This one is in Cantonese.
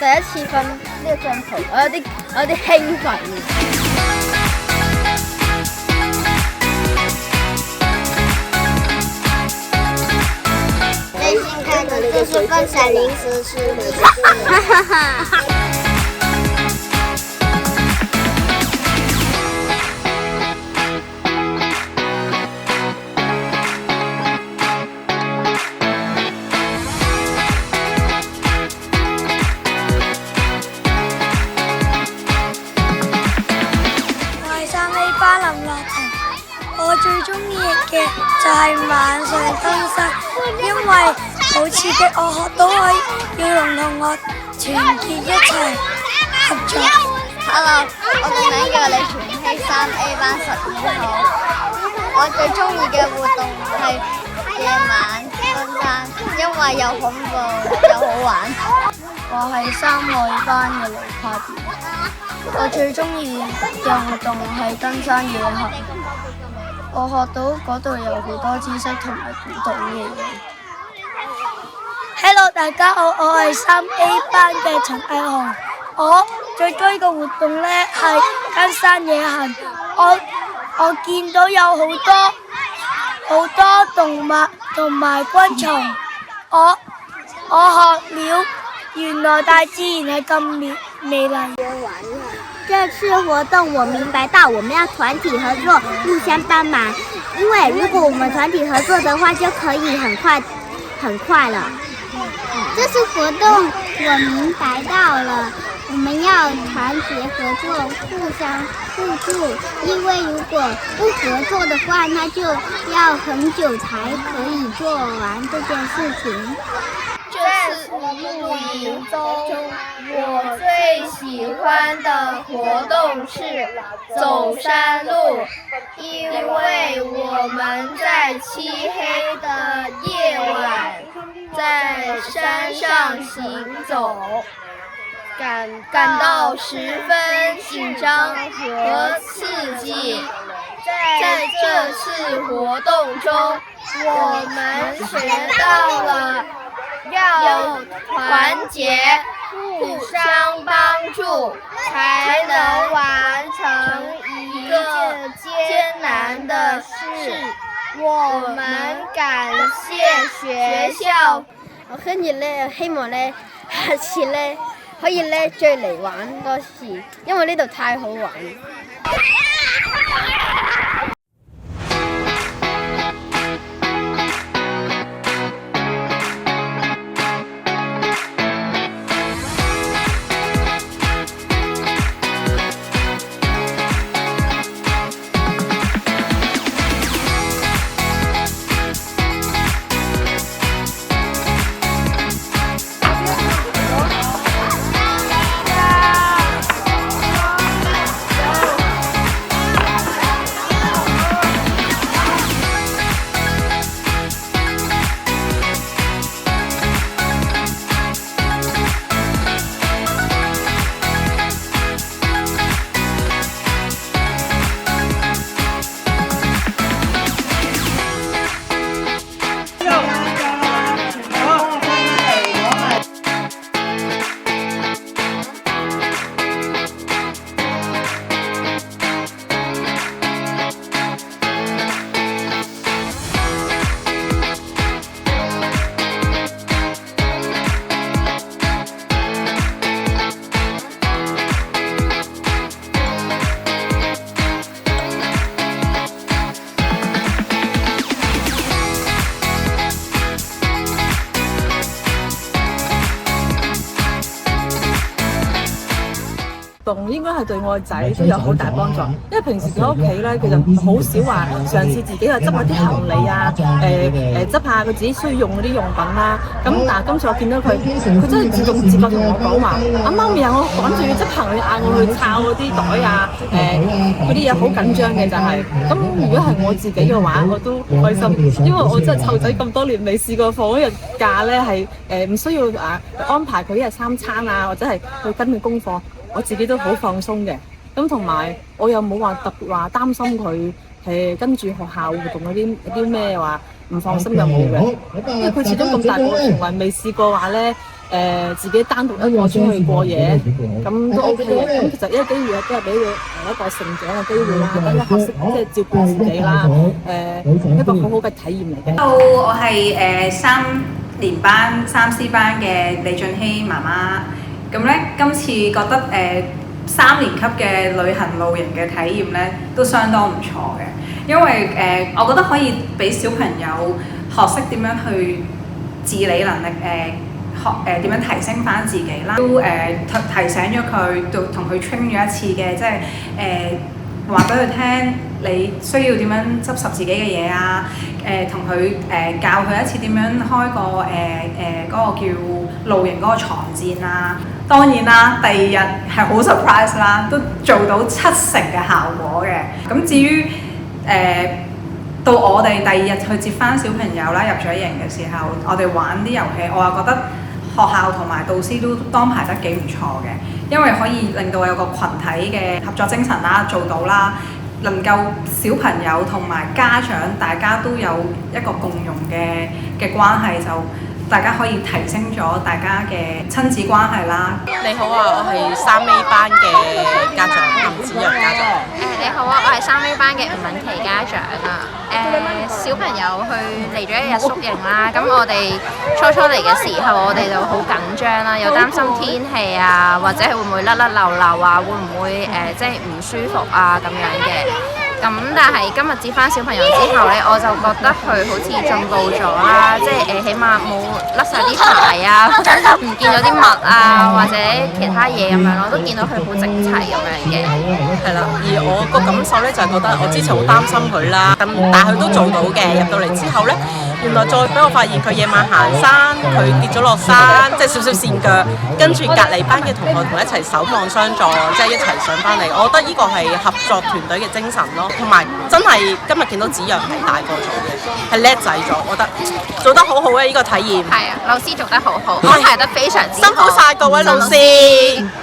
第一次瞓呢個帳篷，我有啲興奮。最近看的就是分享零食吃的事。我最中意嘅就係晚上登山，因為好刺激，我學到要同同學團結一齊合作。Hello， 我嘅名叫李全希，3A 班12號。我最中意嘅活動係夜晚登山，因為又恐怖又好玩。我係3位班嘅盧柏田，我最中意嘅活動係登山野行。我學到嗰度有好多知識同埋古董嘅嘢。Hello， 大家好，我係3A 班嘅陳藝雄。我最中意嘅活動呢係登山野行。我見到有好多動物同埋昆蟲。我學了原來大自然係咁美麗。這次活動我明白到我們要團體合作，互相幫忙，因為如果我們團體合作的話，就可以很快了。這次活動我明白到了，我們要團結合作，互相互助，因為如果不合作的話，那就要很久才可以做完這件事情。這次露營中，我最喜歡的活動是走山路，因為我們在漆黑的夜晚在山上行走，感到十分緊張和刺激。在這次活動中，我們學到了要團結，互相幫助，才能完成一個艱難的事。我們感謝學校。跟住咧，希望咧下次咧可以咧再嚟玩多次，因為呢度太好玩。動應該係對我個仔都有好大幫助，因為平時喺屋企咧，佢就好少話嘗試自己去執下啲行李啊，執下佢自己需要用嗰啲用品啦。咁但係今次我見到佢真係自動自覺同我講話，媽咪啊，我趕住要執行李，嗌我去抄嗰啲袋啊，嗰啲嘢好緊張嘅就係。咁如果係我自己嘅話，我都開心，因為我真係湊仔咁多年未試過放一日假咧，係唔需要安排佢一日3餐啊，或者係去跟佢功課。我自己都好放鬆嘅，咁同埋我又冇話特別話擔心佢係跟住學校活動嗰啲咩話唔放心又冇嘅，因為佢始終咁大個，從來未試過話咧自己單獨一個出去過夜，咁都 OK 嘅。咁其實呢個機會都係俾佢一個成長嘅機會啦，等佢學識即係照顧自己啦，一個好好嘅體驗嚟嘅。Hello， 我係3年班3C 班嘅李俊熙媽媽。咁咧，今次覺得3年級嘅旅行露營嘅體驗咧，都相當唔錯嘅。因為我覺得可以俾小朋友學識點樣去自理能力，學點樣提升翻自己啦，都提醒咗佢，同佢 train 咗一次嘅，即係話俾佢聽，你需要點樣執拾自己嘅嘢啊，同佢教佢一次點樣開個嗰個叫露營嗰個床墊啊。當然啦，第2日係好 surprise 啦，都做到70%嘅效果嘅。咁至於到我哋第2日去接翻小朋友啦，入咗營嘅時候，我哋玩啲遊戲，我又覺得學校同埋導師都安排得幾唔錯嘅，因為可以令到有個群體嘅合作精神啦，做到啦，能夠小朋友同埋家長大家都有一個共融嘅關係，就大家可以提升咗大家嘅親子關係啦。你好啊，我係3A 班嘅家長林子陽家長。你好啊，我係3A 班嘅吳敏琪家長啊。小朋友嚟咗1日宿營啦，咁我哋初嚟嘅時候，我哋就好緊張啦，又擔心天氣啊，或者係會唔會甩甩漏漏啊，會唔會即係唔舒服啊咁樣嘅。咁但係今日接翻小朋友之後咧，我就覺得佢好似進步咗啦，即係起碼冇甩晒啲鞋啊，唔見咗啲襪啊，或者其他嘢咁樣咯，都見到佢好整齊咁樣嘅。係啦，而我個感受咧就係覺得我之前好擔心佢啦，咁但係佢都做到嘅。入到嚟之後咧，原來再俾我發現佢夜晚行山，佢跌咗落山，即係少少跣腳，跟住隔離班嘅同學同一齊守望相助，即係一齊上翻嚟。我覺得呢個係合作團隊嘅精神咯。同埋真係今日見到子陽係大個咗嘅，係叻仔咗，我覺得做得好好嘅呢個體驗。係啊，老師做得好好，安排得非常之好。辛苦晒各位老師。